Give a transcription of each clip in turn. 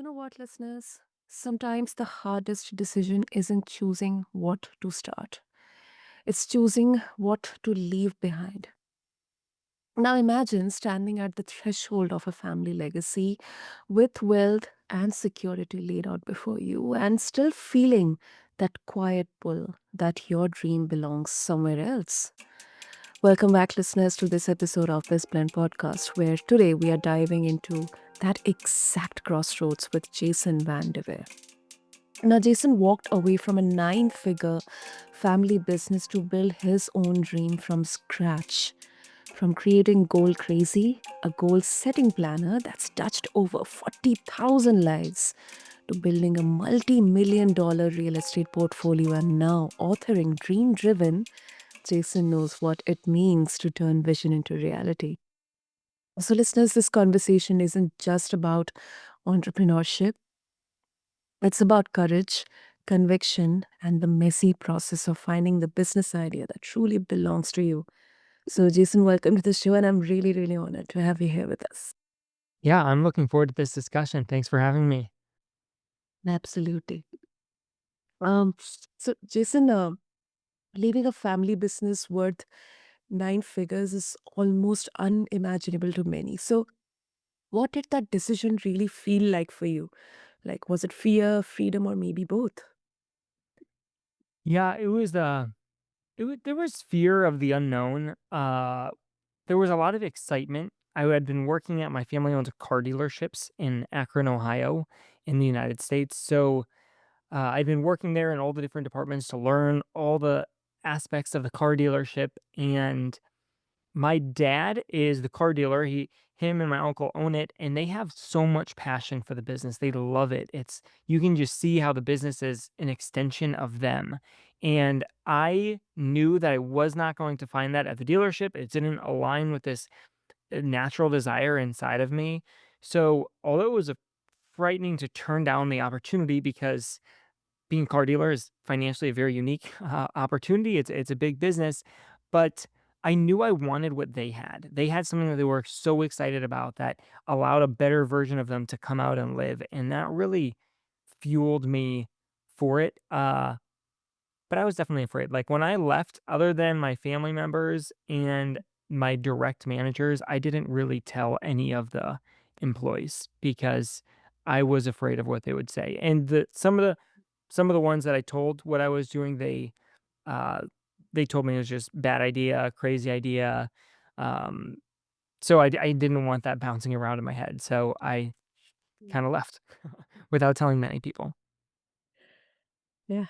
You know what, listeners? Sometimes the hardest decision isn't choosing what to start, it's choosing what to leave behind. Now imagine standing at the threshold of a family legacy with wealth and security laid out before you and still feeling that quiet pull that your dream belongs somewhere else. Welcome back, listeners, to this episode of BizBlend podcast, where today we are diving into that exact crossroads with Jason VanDevere. Now, Jason walked away from a nine-figure family business to build his own dream from scratch. From creating Goal Crazy, a goal setting planner that's touched over 40,000 lives, to building a multi million dollar real estate portfolio and now authoring Dream Driven, Jason knows what it means to turn vision into reality. So, listeners, this conversation isn't just about entrepreneurship, it's about courage, conviction, and the messy process of finding the business idea that truly belongs to you. So, Jason, welcome to the show, and I'm really, really honored to have you here with us. Yeah, I'm looking forward to this discussion. Thanks for having me. Absolutely. Um, so, Jason, leaving a family business worth nine figures is almost unimaginable to many. So, what did that decision really feel like for you? Like, was it fear, freedom, or maybe both? Yeah, there was fear of the unknown. There was a lot of excitement. I had been working at my family owns car dealerships in Akron, Ohio, in the United States. So I'd been working there in all the different departments to learn all the aspects of the car dealership. And my dad is the car dealer. Him and my uncle own it, and they have so much passion for the business. They love it. You can just see how the business is an extension of them. And I knew that I was not going to find that at the dealership. It didn't align with this natural desire inside of me. So, although it was frightening to turn down the opportunity because being a car dealer is financially a very unique opportunity. It's a big business, but I knew I wanted what they had. They had something that they were so excited about that allowed a better version of them to come out and live, and that really fueled me for it. But I was definitely afraid. Like when I left, other than my family members and my direct managers, I didn't really tell any of the employees because I was afraid of what they would say. And some of the ones that I told what I was doing, uh, they told me it was just bad idea, crazy idea. Um, so I didn't want that bouncing around in my head. So I Mm. kind of left without telling many people. Yeah.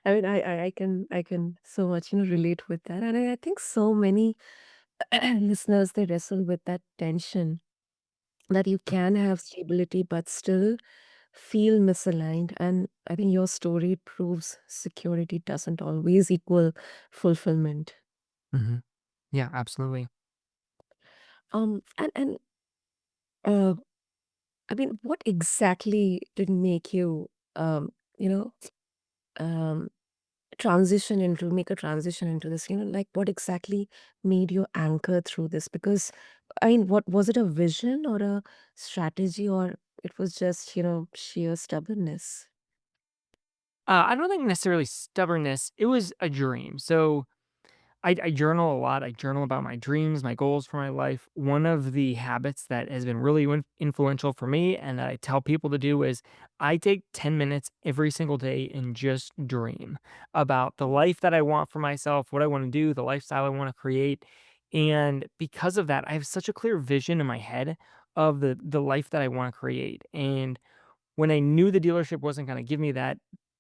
I mean, I can so much, relate with that. And I think so many listeners, they wrestle with that tension that you can have stability but still feel misaligned. And I think your story proves security doesn't always equal fulfillment. Hmm. Yeah, absolutely. And uh, I mean, what exactly did make you, um, you know, um, make a transition into this? Like what exactly made you anchor through this? Because I mean, what was it, a vision or a strategy, or it was just, sheer stubbornness? I don't think necessarily stubbornness. It was a dream. So I journal a lot. I journal about my dreams, my goals for my life. One of the habits that has been really influential for me and that I tell people to do is I take 10 minutes every single day and just dream about the life that I want for myself, what I want to do, the lifestyle I want to create. And because of that, I have such a clear vision in my head of the life that I want to create. And when I knew the dealership wasn't going to give me that,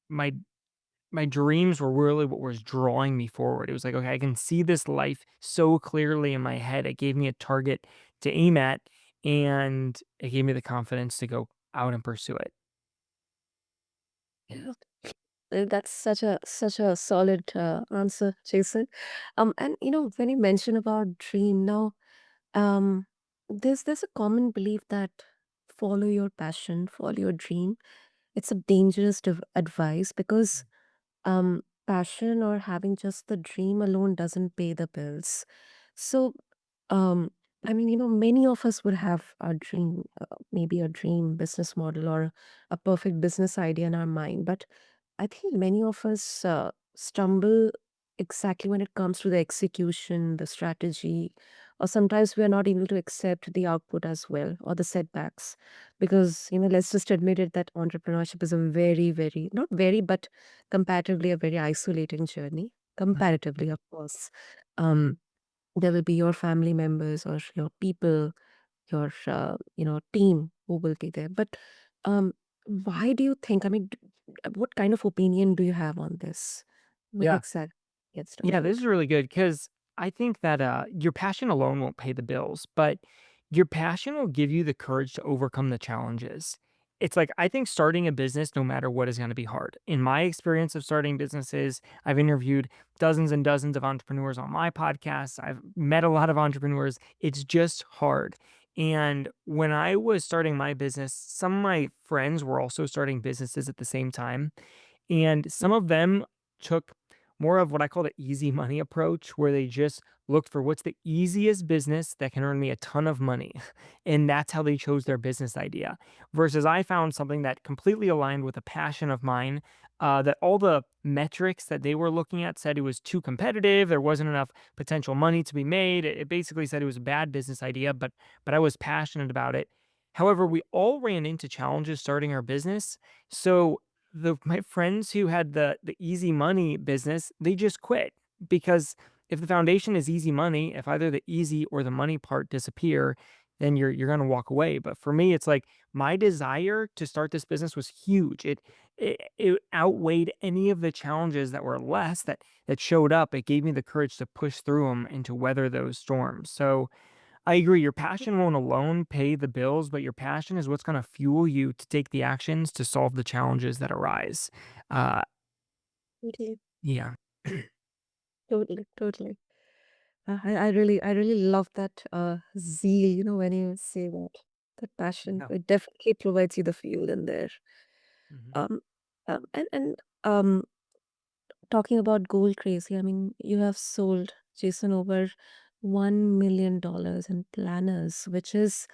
my my dreams were really what was drawing me forward. It was like, okay, I can see this life so clearly in my head. It gave me a target to aim at, and it gave me the confidence to go out and pursue it. Yeah. That's such a solid answer, Jason. And when you mention about dream now, um, there's a common belief that follow your passion, follow your dream. It's a dangerous advice because passion or having just the dream alone doesn't pay the bills. So, um, I mean, many of us would have a dream, maybe a dream business model or a perfect business idea in our mind. But I think many of us stumble exactly when it comes to the execution, the strategy, or sometimes we are not able to accept the output as well or the setbacks. Because, let's just admit it that entrepreneurship is a very, very, not very, but comparatively a very isolating journey. Comparatively, of course. Um, there will be your family members or your people, your team who will be there. But um, why do you think? I mean, what kind of opinion do you have on this? When Yeah. exactly get Yeah, started? this is really good because I think that your passion alone won't pay the bills, but your passion will give you the courage to overcome the challenges. It's like, I think starting a business, no matter what, is going to be hard. In my experience of starting businesses, I've interviewed dozens and dozens of entrepreneurs on my podcast. I've met a lot of entrepreneurs. It's just hard. And when I was starting my business, some of my friends were also starting businesses at the same time. And some of them took more of what I call the easy money approach, where they just looked for what's the easiest business that can earn me a ton of money. And that's how they chose their business idea. Versus I found something that completely aligned with a passion of mine, that all the metrics that they were looking at said it was too competitive. There wasn't enough potential money to be made. It basically said it was a bad business idea, but I was passionate about it. However, we all ran into challenges starting our business. So the my friends who had the easy money business, they just quit because if the foundation is easy money, if either the easy or the money part disappear, then you're going to walk away. But for me, it's like my desire to start this business was huge. It outweighed any of the challenges that were less that showed up. It gave me the courage to push through them and to weather those storms. So I agree. Your passion won't alone pay the bills, but your passion is what's going to fuel you to take the actions to solve the challenges that arise. Uh, Totally, yeah. totally, totally. I really love that zeal. When you say that passion, Yeah. it definitely provides you the fuel in there. Mhm. Um, and talking about goal crazy, I mean, you have sold Jason over $1 million in planners, which is,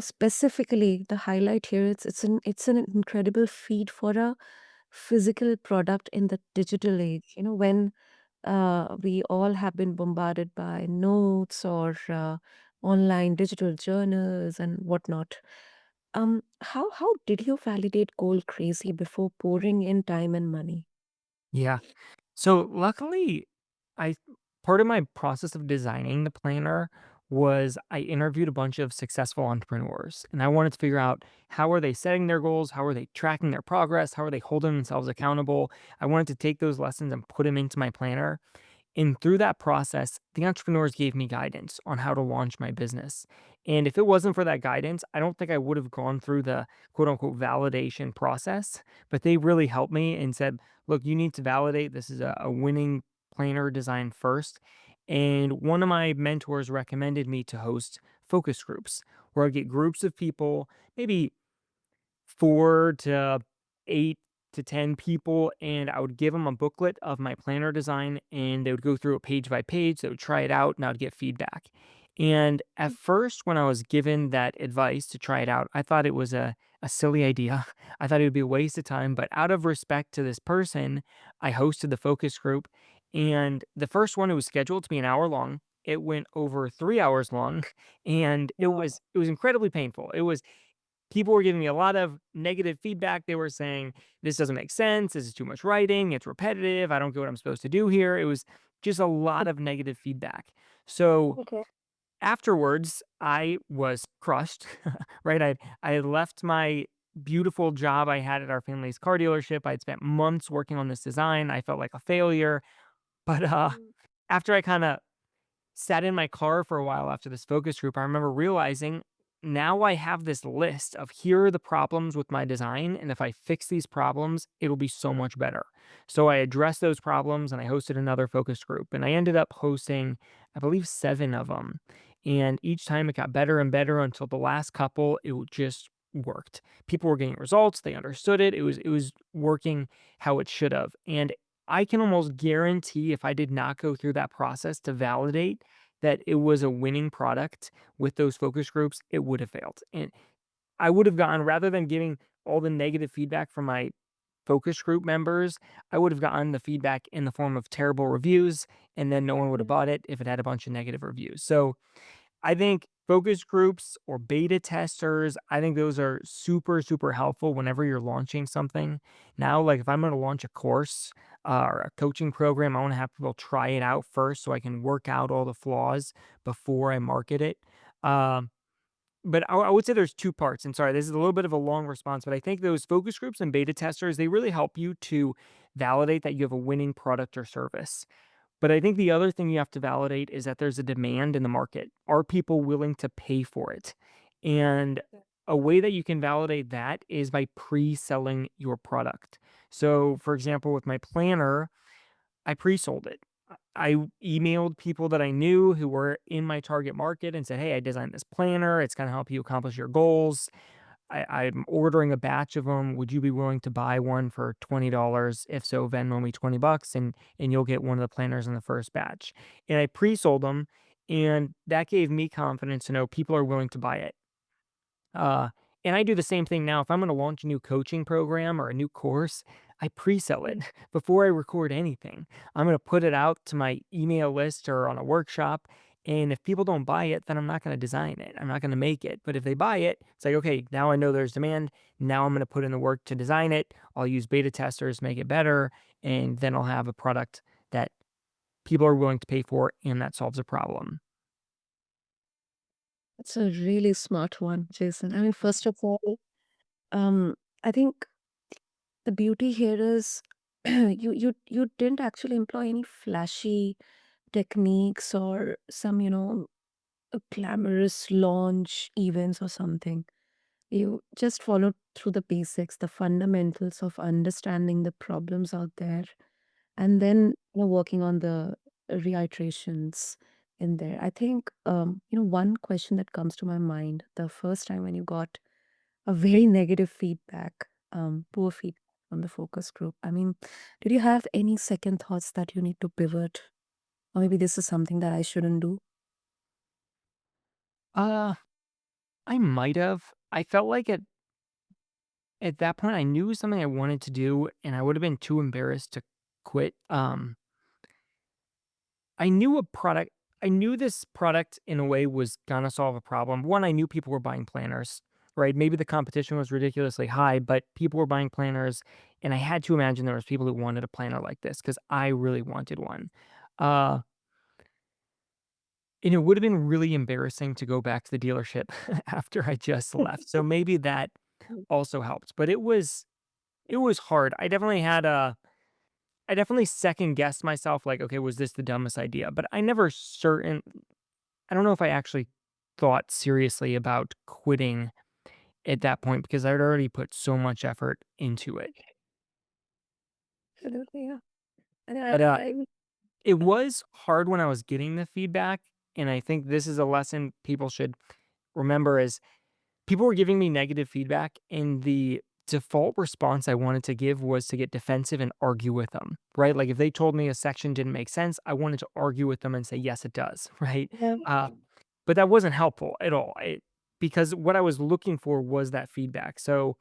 specifically the highlight here. It's an incredible feat for a physical product in the digital age. When we all have been bombarded by notes or online digital journals and whatnot. How did you validate goal crazy before pouring in time and money? Yeah. So luckily, I part of my process of designing the planner was I interviewed a bunch of successful entrepreneurs and I wanted to figure out how are they setting their goals, how are they tracking their progress, how are they holding themselves accountable. I wanted to take those lessons and put them into my planner. And through that process, the entrepreneurs gave me guidance on how to launch my business. And if it wasn't for that guidance, I don't think I would have gone through the quote unquote validation process. But they really helped me and said, look, you need to validate this is a winning planner design first. And one of my mentors recommended me to host focus groups where I get groups of people, maybe 4 to 8 to 10 people, and I would give them a booklet of my planner design, and they would go through it page by page. They would try it out, and I would get feedback. And at first, when I was given that advice to try it out, I thought it was a silly idea. I thought it would be a waste of time. But out of respect to this person, I hosted the focus group. And the first one, it was scheduled to be an hour long. It went over 3 hours long, and it Wow. was it was incredibly painful. It was People were giving me a lot of negative feedback. They were saying, "This doesn't make sense. This is too much writing. It's repetitive. I don't get what I'm supposed to do here." It was just a lot of negative feedback. So Okay. afterwards, I was crushed, right? I had left my beautiful job I had at our family's car dealership. I'd spent months working on this design. I felt like a failure. But Mm. after I kind of sat in my car for a while after this focus group, I remember realizing now I have this list of here are the problems with my design. And if I fix these problems, it'll be so much better. So I addressed those problems and I hosted another focus group. And I ended up hosting, I believe, 7 of them. And each time it got better and better until the last couple, just worked. People were getting results. They understood it. It was working how it should have. And I can almost guarantee if I did not go through that process to validate that it was a winning product with those focus groups, it would have failed. And I would have gone rather than giving all the negative feedback from my focus group members, I would have gotten the feedback in the form of terrible reviews, and then no one would have Yeah. bought it if it had a bunch of negative reviews. So I think focus groups or beta testers, I think those are super, super helpful whenever you're launching something. Now, like if I'm going to launch a course or a coaching program, I want to have people try it out first so I can work out all the flaws before I market it. Um, but I would say there's 2 parts, and sorry, this is a little bit of a long response, but I think those focus groups and beta testers, they really help you to validate that you have a winning product or service. But I think the other thing you have to validate is that there's a demand in the market. Are people willing to pay for it? And Yeah. a way that you can validate that is by pre-selling your product. So, for example, with my planner, I pre-sold it. I emailed people that I knew who were in my target market and said, "Hey, I designed this planner. It's gonna help you accomplish your goals. I'm ordering a batch of them. Would you be willing to buy one for $20? If so, Venmo me 20 bucks and you'll get one of the planners in the first batch." And I pre-sold them, and that gave me confidence to know people are willing to buy it. Uh, and I do the same thing now. If I'm going to launch a new coaching program or a new course, I pre-sell it Yeah. before I record anything. I'm going to put it out to my email list or on a workshop. And if people don't buy it, then I'm not going to design it. I'm not going to make it. But if they buy it, it's like, okay, now I know there's demand. Now I'm going to put in the work to design it. I'll use beta testers, make it better. And then I'll have a product that people are willing to pay for and that solves a problem. That's a really smart one, Jason. I mean, first of all, um, I think the beauty here is you didn't actually employ any flashy techniques or some, glamorous launch events or something. You just followed through the basics, the fundamentals of understanding the problems out there, and then working on the reiterations in there. I think one question that comes to my mind the first time when you got a very negative feedback, poor feedback from the focus group. I mean, did you have any second thoughts that you need to pivot, or maybe this is something that I shouldn't do? Uh, I might have. I felt like at that point, I knew it was something I wanted to do, and I would have been too embarrassed to quit. I knew a product I knew this product in a way was gonna solve a problem. One, I knew people were buying planners, right? Maybe the competition was ridiculously high, but people were buying planners, and I had to imagine there was people who wanted a planner like this because I really wanted one. Uh, and it would have been really embarrassing to go back to the dealership after I just left. So maybe that also helped. But it was hard. I definitely second guessed myself like, "Okay, was this the dumbest idea?" But I don't know if I actually thought seriously about quitting at that point because I'd already put so much effort into it. Absolutely, yeah. And But, it uh, was hard when I was getting the feedback, and I think this is a lesson people should remember is people were giving me negative feedback, and the default response I wanted to give was to get defensive and argue with them, right? Like if they told me a section didn't make sense, I wanted to argue with them and say, yes, it does, right? yeah, Uh, but that wasn't helpful at all because what I was looking for was that feedback. So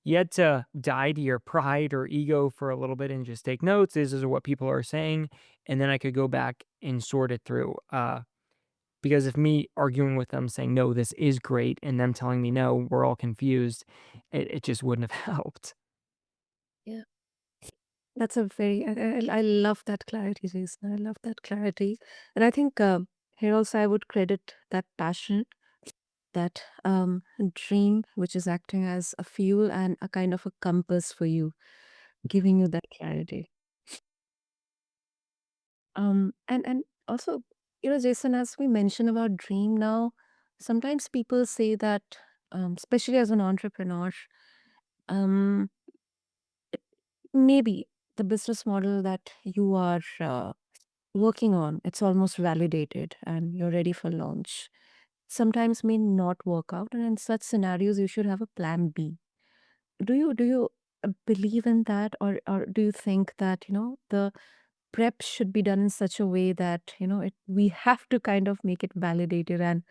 you had to die to your pride or ego for a little bit and just take notes. This is what people are saying. And then I could go back and sort it through. Because if me arguing with them saying, "No, this is great," and them telling me, "No, we're all confused," it just wouldn't have helped. yeah. That's a very I love that clarity, Jason. I love that clarity. And I think here also I would credit that passion, that dream, which is acting as a fuel and a kind of a compass for you, giving you that clarity. And also, Jason, as we mentioned about dream now, sometimes people say that, especially as an entrepreneur, um, maybe the business model that you are working on, it's almost validated and you're ready for launch. Sometimes may not work out, and in such scenarios, you should have a plan B. Do you believe in that, or do you think that the prep should be done in such a way that, we have to kind of make it validated, and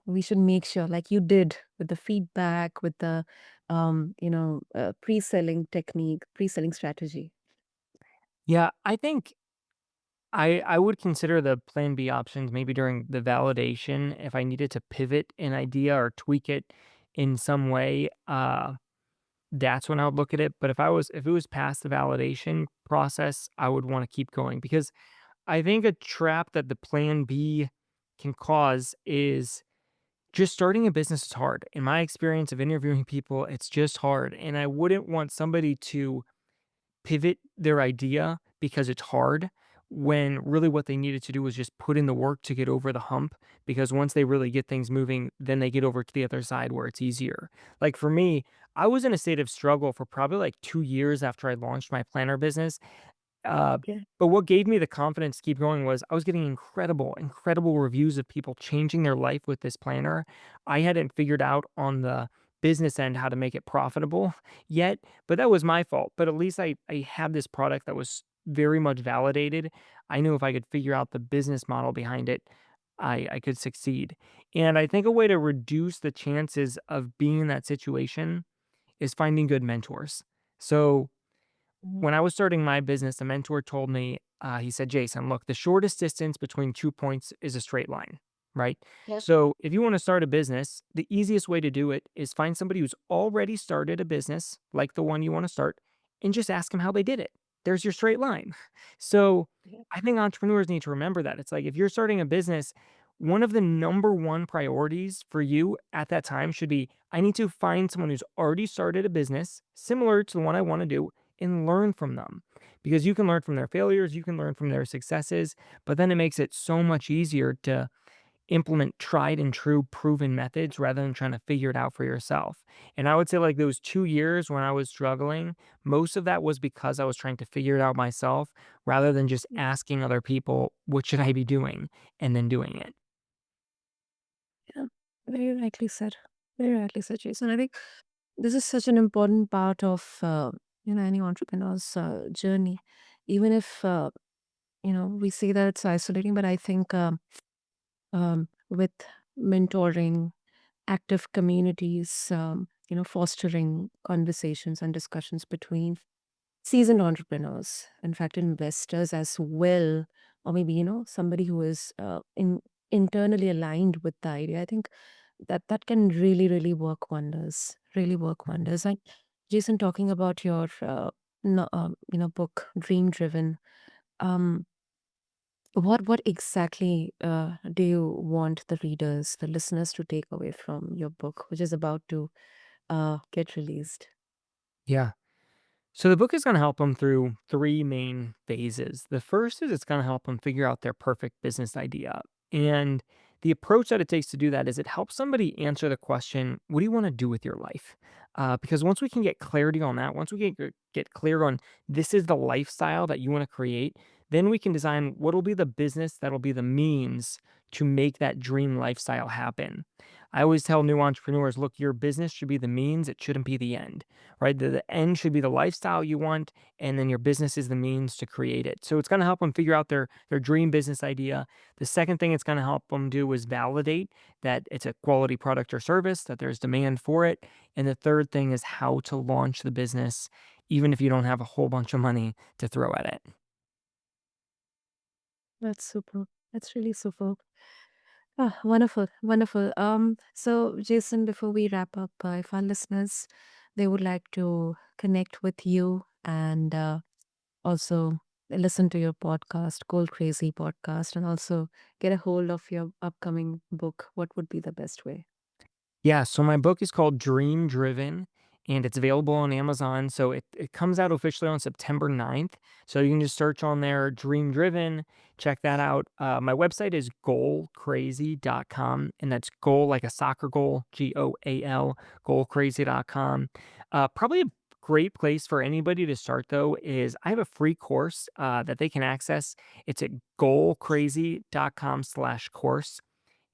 we should make sure, like you did with the feedback, with the pre-selling technique, pre-selling strategy. Yeah, I think I would consider the plan B options maybe during the validation if I needed to pivot an idea or tweak it in some way. That's when I would look at it. But if it was past the validation process, I would want to keep going because I think a trap that the plan B can cause is just starting a business is hard. In my experience of interviewing people, it's just hard. And I wouldn't want somebody to pivot their idea because it's hard when really what they needed to do was just put in the work to get over the hump, because once they really get things moving, then they get over to the other side where it's easier. Like for me, I was in a state of struggle for probably like 2 years after I launched my planner business. uh, Okay. but what gave me the confidence to keep going was I was getting incredible reviews of people changing their life with this planner. I hadn't figured out on the business end how to make it profitable yet, but that was my fault. But at least I had this product that was very much validated. I knew if I could figure out the business model behind it, I could succeed. And I think a way to reduce the chances of being in that situation is finding good mentors. So Mhm. when I was starting my business, a mentor told me, he said, Jason, look, the shortest distance between 2 points is a straight line, right? Yeah. So if you want to start a business, the easiest way to do it is find somebody who's already started a business like the one you want to start and just ask them how they did it. There's your straight line. So Yeah. I think entrepreneurs need to remember that. It's like if you're starting a business, one of the number one priorities for you at that time should be I need to find someone who's already started a business similar to the one I want to do and learn from them, because you can learn from their failures, you can learn from their successes, but then it makes it so much easier to implement tried and true proven methods rather than trying to figure it out for yourself. And I would say like those 2 years when I was struggling, most of that was because I was trying to figure it out myself rather than just asking other people, what should I be doing? And then doing it. Yeah, very rightly said. Very rightly said, Jason. I think this is such an important part of any entrepreneur's journey. Even if we say that it's isolating, but I think with mentoring, active communities, fostering conversations and discussions between seasoned entrepreneurs, in fact, investors as well, or maybe somebody who is internally aligned with the idea. I think that can really really work wonders. Really work wonders. And Jason, talking about your no, book, Dream Driven. Um, what exactly do you want the readers, the listeners, to take away from your book, which is about to get released? Yeah. So the book is going to help them through three main phases. The first is it's going to help them figure out their perfect business idea. And the approach that it takes to do that is it helps somebody answer the question, what do you want to do with your life? Because once we can get clarity on that, once we get clear on this is the lifestyle that you want to create, then we can design what will be the business that'll be the means to make that dream lifestyle happen. I always tell new entrepreneurs, look, your business should be the means, it shouldn't be the end, right? The end should be the lifestyle you want, and then your business is the means to create it. So it's going to help them figure out their dream business idea. The second thing it's going to help them do is validate that it's a quality product or service, that there's demand for it. And the third thing is how to launch the business, even if you don't have a whole bunch of money to throw at it. That's super. That's really super. Ah, wonderful, wonderful. So Jason, before we wrap up, if our listeners, they would like to connect with you and also listen to your podcast, Gold Crazy podcast, and also get a hold of your upcoming book, what would be the best way? Yeah, so my book is called Dream Driven and it's available on Amazon. So it comes out officially on September 9th. So you can just search on there Dream Driven, check that out. My website is goalcrazy.com, and that's goal like a soccer goal, GOAL, goalcrazy.com. Probably a great place for anybody to start though is I have a free course that they can access. It's at goalcrazy.com/course.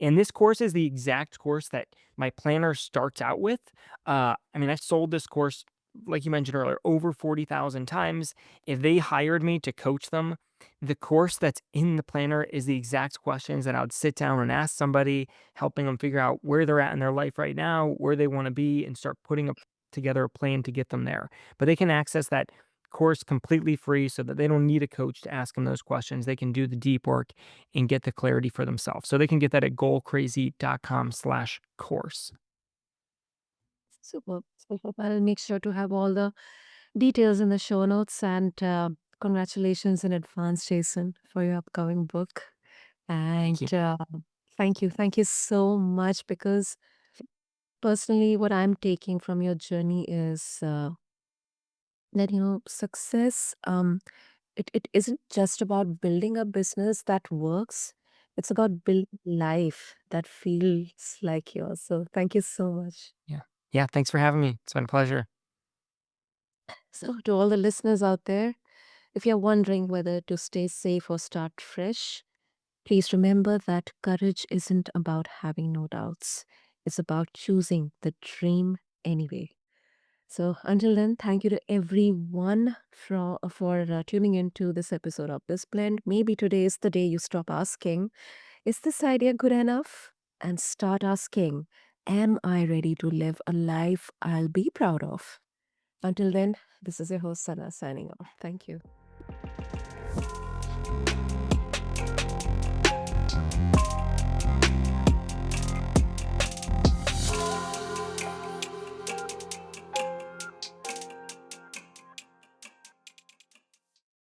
And this course is the exact course that my planner starts out with. I mean, I sold this course like you mentioned earlier, over 40,000 times. If they hired me to coach them, the course that's in the planner is the exact questions that I would sit down and ask somebody, helping them figure out where they're at in their life right now, where they want to be, and start putting together a plan to get them there. But they can access that course completely free so that they don't need a coach to ask them those questions. They can do the deep work and get the clarity for themselves. So they can get that at goalcrazy.com/course. Super. Super. I'll make sure to have all the details in the show notes. And congratulations in advance, Jason, for your upcoming book. Thank And you. thank you. Thank you so much because personally, what I'm taking from your journey is that, success, it isn't just about building a business that works, it's about building life that feels like yours. So thank you so much. Yeah. Yeah. Thanks for having me. It's been a pleasure. So, to all the listeners out there, if you're wondering whether to stay safe or start fresh, please remember that courage isn't about having no doubts. It's about choosing the dream anyway. So, until then, thank you to everyone for tuning into this episode of BizBlend. Maybe today is the day you stop asking, is this idea good enough? And start asking, am I ready to live a life I'll be proud of? Until then, this is your host, Sana, signing off. Thank you.